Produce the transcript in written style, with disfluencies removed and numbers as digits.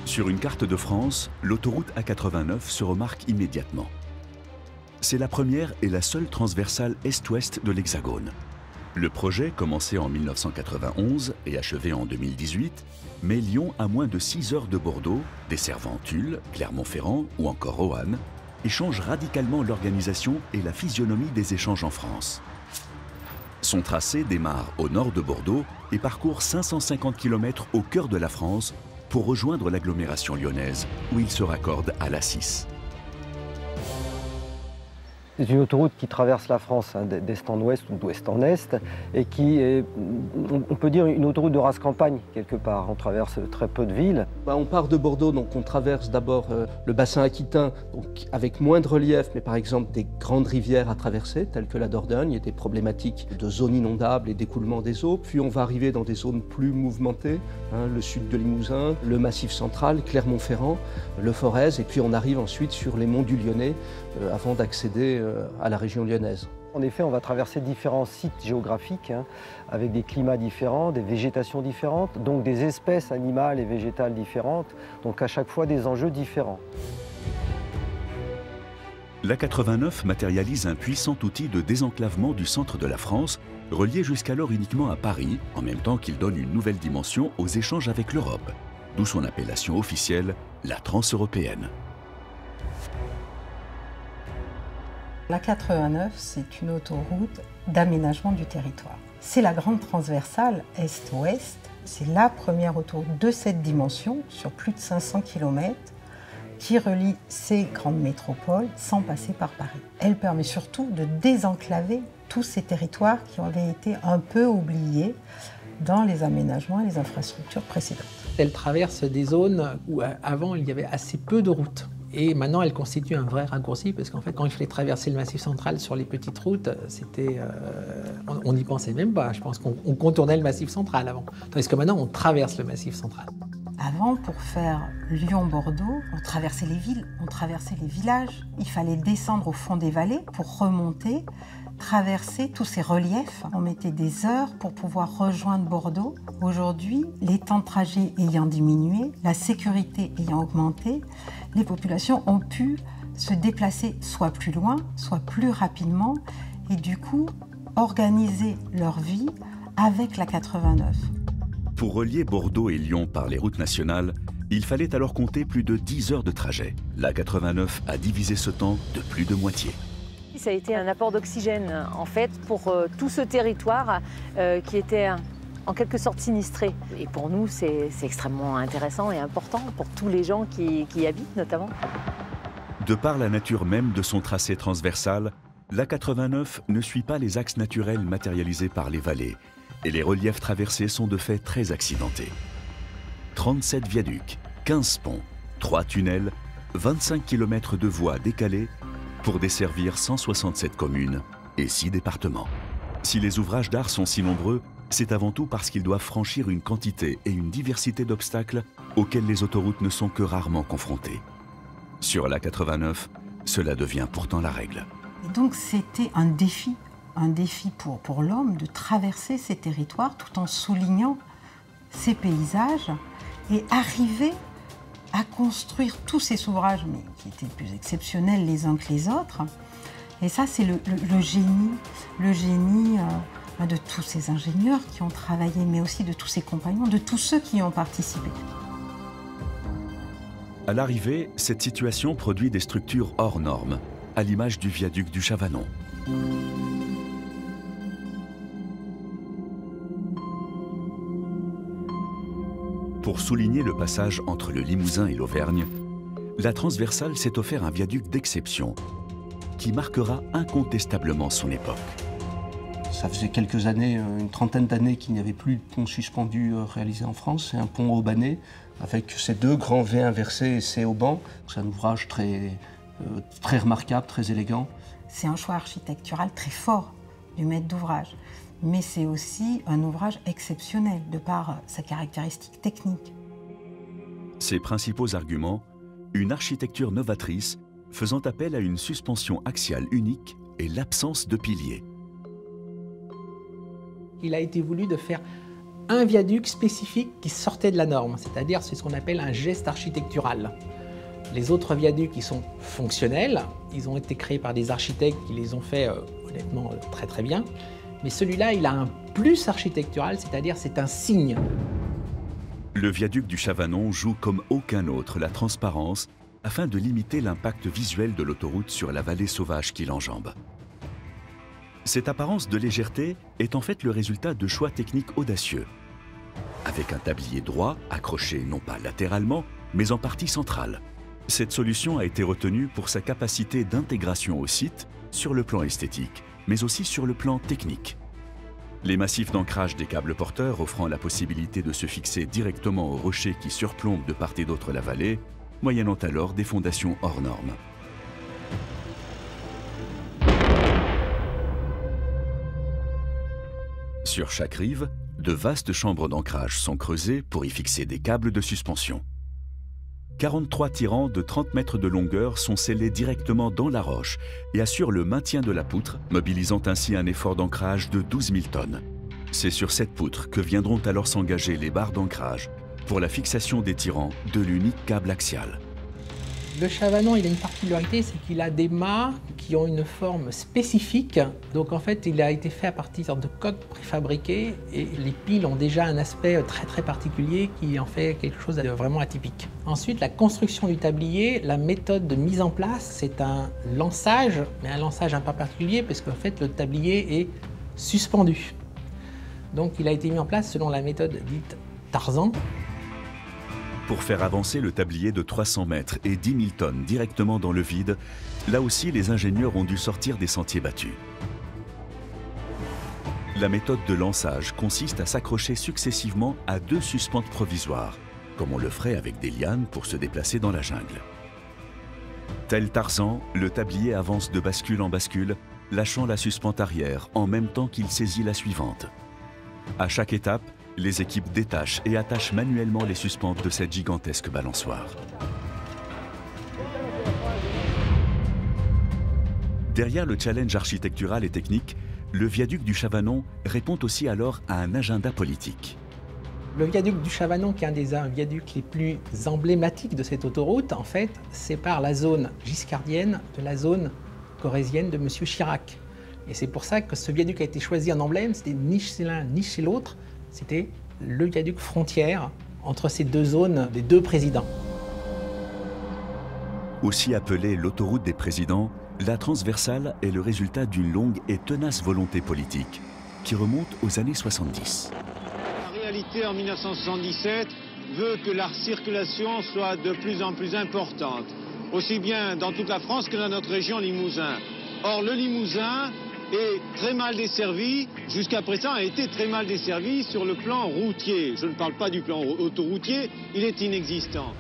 Sur une carte de France, l'autoroute A89 se remarque immédiatement. C'est la première et la seule transversale est-ouest de l'Hexagone. Le projet, commencé en 1991 et achevé en 2018, met Lyon à moins de 6 heures de Bordeaux, desservant Tulle, Clermont-Ferrand ou encore Roanne, et change radicalement l'organisation et la physionomie des échanges en France. Son tracé démarre au nord de Bordeaux et parcourt 550 km au cœur de la France pour rejoindre l'agglomération lyonnaise, où il se raccorde à l'A6. C'est une autoroute qui traverse la France d'est en ouest ou d'ouest en est et qui est, on peut dire, une autoroute de race campagne quelque part. On traverse très peu de villes. On part de Bordeaux, donc on traverse d'abord le bassin aquitain, donc avec moins de relief, mais par exemple des grandes rivières à traverser, telles que la Dordogne, et des problématiques de zones inondables et d'écoulement des eaux. Puis on va arriver dans des zones plus mouvementées, le sud de Limousin, le Massif central, Clermont-Ferrand, le Forez, et puis on arrive ensuite sur les monts du Lyonnais avant d'accéder à la région lyonnaise. En effet, on va traverser différents sites géographiques avec des climats différents, des végétations différentes, donc des espèces animales et végétales différentes, donc à chaque fois des enjeux différents. L'A89 matérialise un puissant outil de désenclavement du centre de la France, relié jusqu'alors uniquement à Paris, en même temps qu'il donne une nouvelle dimension aux échanges avec l'Europe, d'où son appellation officielle, la Transeuropéenne. La 89, c'est une autoroute d'aménagement du territoire. C'est la grande transversale Est-Ouest. C'est la première autoroute de cette dimension, sur plus de 500 km, qui relie ces grandes métropoles sans passer par Paris. Elle permet surtout de désenclaver tous ces territoires qui avaient été un peu oubliés dans les aménagements et les infrastructures précédentes. Elle traverse des zones où avant il y avait assez peu de routes. Et maintenant, elle constitue un vrai raccourci parce qu'en fait, quand il fallait traverser le Massif central sur les petites routes, on n'y pensait même pas. Je pense qu'on contournait le Massif central avant. Tandis que maintenant, on traverse le Massif central. Avant, pour faire Lyon-Bordeaux, on traversait les villes, on traversait les villages. Il fallait descendre au fond des vallées pour remonter, traverser tous ces reliefs. On mettait des heures pour pouvoir rejoindre Bordeaux. Aujourd'hui, les temps de trajet ayant diminué, la sécurité ayant augmenté, les populations ont pu se déplacer soit plus loin, soit plus rapidement et du coup organiser leur vie avec la 89. Pour relier Bordeaux et Lyon par les routes nationales, il fallait alors compter plus de 10 heures de trajet. La 89 a divisé ce temps de plus de moitié. Ça a été un apport d'oxygène en fait pour tout ce territoire qui était en quelque sorte sinistré. Et pour nous, c'est extrêmement intéressant et important pour tous les gens qui y habitent notamment. De par la nature même de son tracé transversal, l'A89 ne suit pas les axes naturels matérialisés par les vallées et les reliefs traversés sont de fait très accidentés. 37 viaducs, 15 ponts, 3 tunnels, 25 km de voies décalées pour desservir 167 communes et 6 départements. Si les ouvrages d'art sont si nombreux, c'est avant tout parce qu'ils doivent franchir une quantité et une diversité d'obstacles auxquels les autoroutes ne sont que rarement confrontées. Sur l'A89, cela devient pourtant la règle. Et donc c'était un défi pour l'homme de traverser ces territoires tout en soulignant ces paysages et arriver à construire tous ces ouvrages, mais qui étaient plus exceptionnels les uns que les autres. Et ça, c'est le génie de tous ces ingénieurs qui ont travaillé, mais aussi de tous ces compagnons, de tous ceux qui y ont participé. À l'arrivée, cette situation produit des structures hors normes, à l'image du viaduc du Chavanon. Pour souligner le passage entre le Limousin et l'Auvergne, la transversale s'est offert un viaduc d'exception qui marquera incontestablement son époque. Ça faisait quelques années, une trentaine d'années qu'il n'y avait plus de pont suspendu réalisé en France. C'est un pont haubané avec ses deux grands V inversés et ses haubans. C'est un ouvrage très remarquable, très élégant. C'est un choix architectural très fort du maître d'ouvrage. Mais c'est aussi un ouvrage exceptionnel de par sa caractéristique technique. Ses principaux arguments, une architecture novatrice faisant appel à une suspension axiale unique et l'absence de piliers. Il a été voulu de faire un viaduc spécifique qui sortait de la norme, c'est-à-dire c'est ce qu'on appelle un geste architectural. Les autres viaducs qui sont fonctionnels, ils ont été créés par des architectes qui les ont fait honnêtement très très bien, mais celui-là il a un plus architectural, c'est-à-dire c'est un signe. Le viaduc du Chavanon joue comme aucun autre la transparence afin de limiter l'impact visuel de l'autoroute sur la vallée sauvage qui l'enjambe. Cette apparence de légèreté est en fait le résultat de choix techniques audacieux. Avec un tablier droit, accroché non pas latéralement, mais en partie centrale. Cette solution a été retenue pour sa capacité d'intégration au site sur le plan esthétique, mais aussi sur le plan technique. Les massifs d'ancrage des câbles porteurs offrant la possibilité de se fixer directement aux rochers qui surplombent de part et d'autre la vallée, moyennant alors des fondations hors normes. Sur chaque rive, de vastes chambres d'ancrage sont creusées pour y fixer des câbles de suspension. 43 tirants de 30 mètres de longueur sont scellés directement dans la roche et assurent le maintien de la poutre, mobilisant ainsi un effort d'ancrage de 12 000 tonnes. C'est sur cette poutre que viendront alors s'engager les barres d'ancrage pour la fixation des tirants de l'unique câble axial. Le Chavanon, il a une particularité, c'est qu'il a des mâts qui ont une forme spécifique. Donc en fait, il a été fait à partir de coques préfabriquées et les piles ont déjà un aspect très très particulier qui en fait quelque chose de vraiment atypique. Ensuite, la construction du tablier, la méthode de mise en place, c'est un lançage, mais un lançage un peu particulier parce qu'en fait, le tablier est suspendu. Donc il a été mis en place selon la méthode dite Tarzan. Pour faire avancer le tablier de 300 mètres et 10 000 tonnes directement dans le vide, là aussi les ingénieurs ont dû sortir des sentiers battus. La méthode de lançage consiste à s'accrocher successivement à 2 suspentes provisoires, comme on le ferait avec des lianes pour se déplacer dans la jungle. Tel Tarzan, le tablier avance de bascule en bascule, lâchant la suspente arrière en même temps qu'il saisit la suivante. À chaque étape, les équipes détachent et attachent manuellement les suspentes de cette gigantesque balançoire. Derrière le challenge architectural et technique, le viaduc du Chavanon répond aussi alors à un agenda politique. Le viaduc du Chavanon, qui est un des viaducs les plus emblématiques de cette autoroute, en fait, sépare la zone giscardienne de la zone corrézienne de M. Chirac. Et c'est pour ça que ce viaduc a été choisi en emblème, c'était ni chez l'un ni chez l'autre. C'était le viaduc frontière entre ces deux zones des deux présidents. Aussi appelée l'autoroute des présidents, la transversale est le résultat d'une longue et tenace volonté politique qui remonte aux années 70. La réalité en 1977 veut que la circulation soit de plus en plus importante, aussi bien dans toute la France que dans notre région Limousin. Or, le Limousin est très mal desservi, jusqu'à présent a été très mal desservi sur le plan routier. Je ne parle pas du plan autoroutier, il est inexistant.